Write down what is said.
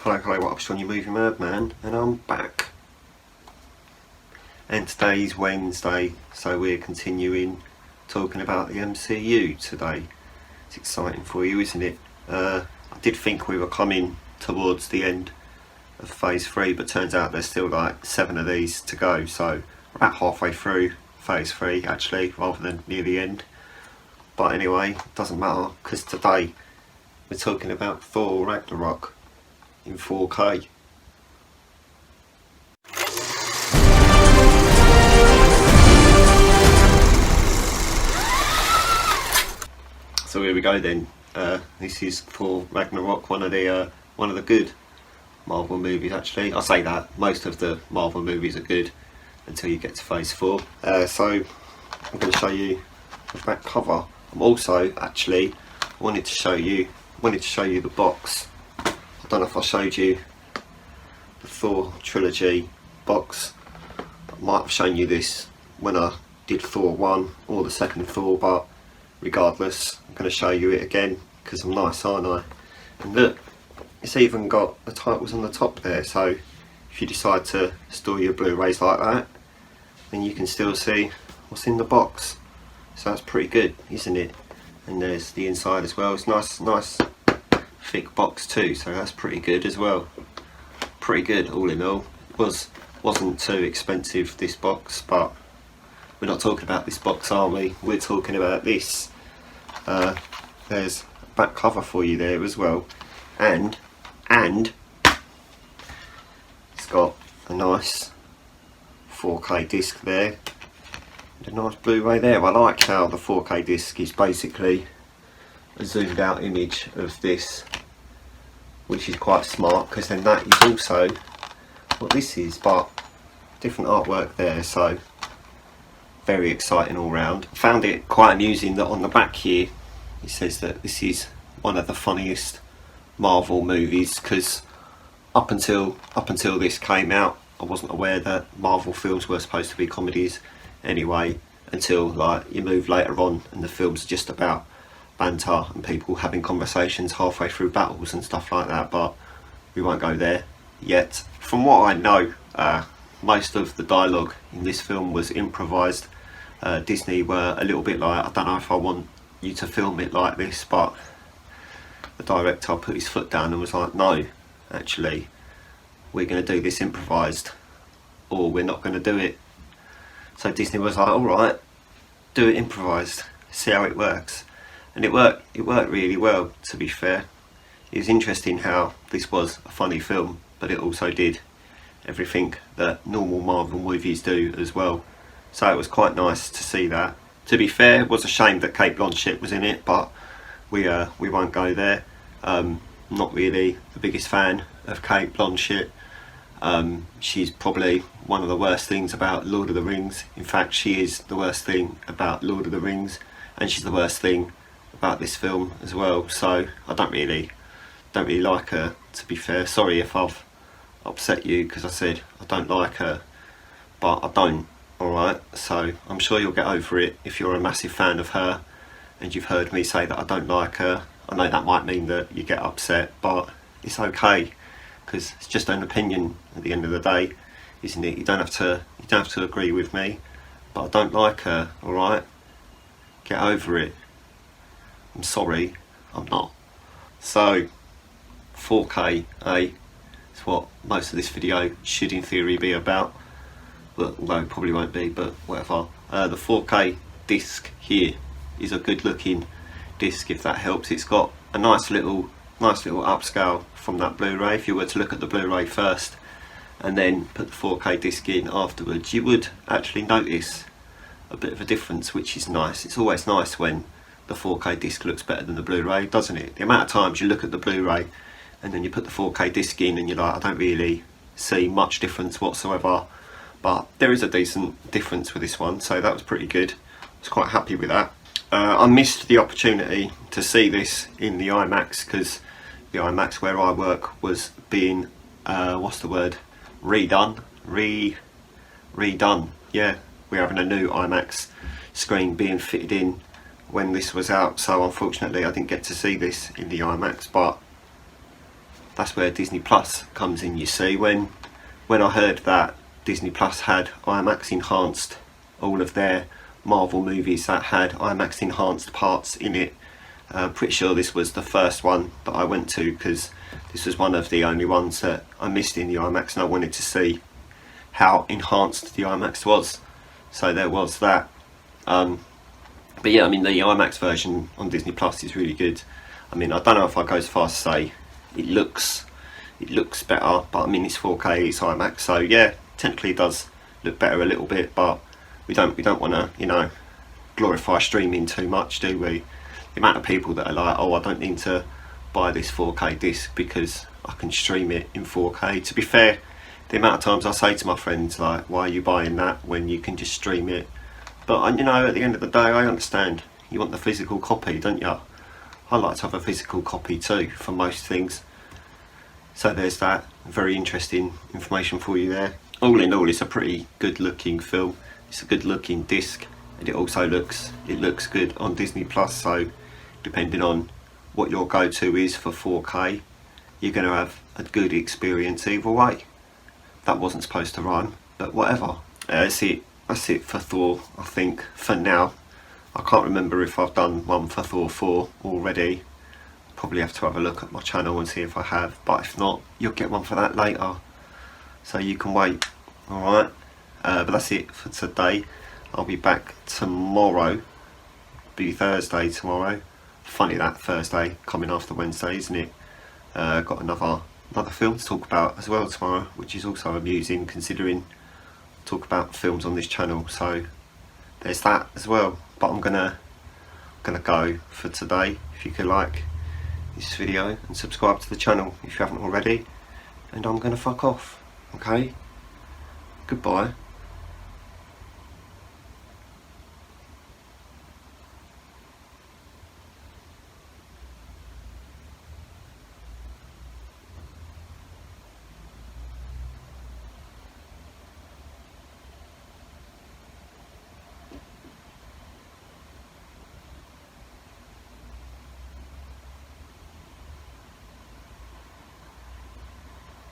Hello, what up, Sean, your movie nerd man, and I'm back. And today's Wednesday, so we're continuing talking about the MCU today. It's exciting for you, isn't it? I did think we were coming towards the end of phase 3, but turns out there's still like 7 of these to go, so we're about halfway through phase 3 actually, rather than near the end. But anyway, it doesn't matter, because today we're talking about Thor Ragnarok in 4K. So here we go then. This is Thor Ragnarok, one of the good Marvel movies actually. I say that most of the Marvel movies are good until you get to phase 4. So I'm going to show you the back cover. I'm also actually wanted to show you the box. I don't know if I showed you the Thor trilogy box. I might have shown you this when I did Thor 1 or the second Thor, but regardless, I'm going to show you it again because I'm nice, aren't I? And look, it's even got the titles on the top there, so if you decide to store your Blu-rays like that, then you can still see what's in the box. So that's pretty good, isn't it? And there's the inside as well. It's nice thick box too, so that's pretty good as well. Pretty good all in all. Wasn't too expensive, this box, but we're not talking about this box, are we? We're talking about this. There's a back cover for you there as well, and it's got a nice 4K disc there and a nice Blu-ray there. I like how the 4K disc is basically a zoomed out image of this, which is quite smart, because then that is also what this is, but different artwork there, so very exciting all round. I found it quite amusing that on the back here it says that this is one of the funniest Marvel movies, because up until this came out I wasn't aware that Marvel films were supposed to be comedies anyway, until like you move later on and the film's just about banter and people having conversations halfway through battles and stuff like that, but we won't go there yet. From what I know, most of the dialogue in this film was improvised. Disney were a little bit like, I don't know if I want you to film it like this, but the director put his foot down and was like, no, actually we're going to do this improvised or we're not going to do it. So Disney was like, alright, do it improvised, see how it works. And it worked really well, to be fair. It was interesting how this was a funny film, but it also did everything that normal Marvel movies do as well. So it was quite nice to see that. To be fair, it was a shame that Cate Blanchett was in it, but we won't go there. Not really the biggest fan of Cate Blanchett. She's probably one of the worst things about Lord of the Rings. In fact, she is the worst thing about Lord of the Rings, and she's the worst thing about this film as well. So I don't really like her, to be fair. Sorry if I've upset you because I said I don't like her, but I don't. Alright, so I'm sure you'll get over it if you're a massive fan of her and you've heard me say that I don't like her. I know that might mean that you get upset, but it's okay, because it's just an opinion at the end of the day, isn't it? You don't have to agree with me, but I don't like her. Alright, get over it. I'm sorry, I'm not. So 4K, it's what most of this video should in theory be about, but although it probably won't be, but whatever. The 4K disc here is a good looking disc, if that helps. It's got a nice little upscale from that Blu-ray. If you were to look at the Blu-ray first and then put the 4K disc in afterwards, you would actually notice a bit of a difference, which is nice. It's always nice when the 4K disc looks better than the Blu-ray, doesn't it? The amount of times you look at the Blu-ray and then you put the 4K disc in and you're like, I don't really see much difference whatsoever, but there is a decent difference with this one, so that was pretty good. I was quite happy with that. I missed the opportunity to see this in the IMAX, because the IMAX where I work was being redone. Yeah, we're having a new IMAX screen being fitted in when this was out, so unfortunately I didn't get to see this in the IMAX, but that's where Disney Plus comes in. You see, when I heard that Disney Plus had IMAX enhanced all of their Marvel movies that had IMAX enhanced parts in it, pretty sure this was the first one that I went to, because this was one of the only ones that I missed in the IMAX, and I wanted to see how enhanced the IMAX was. So there was that. But yeah, I mean, the IMAX version on Disney Plus is really good. I mean, I don't know if I go as far as to say it looks better, but I mean, it's 4K, it's IMAX, so yeah, technically it does look better a little bit, but we don't want to, you know, glorify streaming too much, do we? The amount of people that are like, oh, I don't need to buy this 4K disc because I can stream it in 4K. To be fair, the amount of times I say to my friends, like, why are you buying that when you can just stream it? But, you know, at the end of the day, I understand. You want the physical copy, don't you? I like to have a physical copy too, for most things. So there's that. Very interesting information for you there. All in all, it's a pretty good looking film. It's a good looking disc, and it also looks good on Disney Plus. So depending on what your go-to is for 4K, you're going to have a good experience either way. That wasn't supposed to rhyme, but whatever. That's it for Thor, I think, for now. I can't remember if I've done one for Thor 4 already. Probably have to have a look at my channel and see if I have, but if not, you'll get one for that later, so you can wait. Alright, but that's it for today. I'll be back tomorrow. Be Thursday tomorrow. Funny that, Thursday coming after Wednesday, isn't it? Got another film to talk about as well tomorrow, which is also amusing considering I talk about films on this channel, so there's that as well. But I'm gonna go for today. If you could like this video and subscribe to the channel if you haven't already, and I'm gonna fuck off. Okay, goodbye.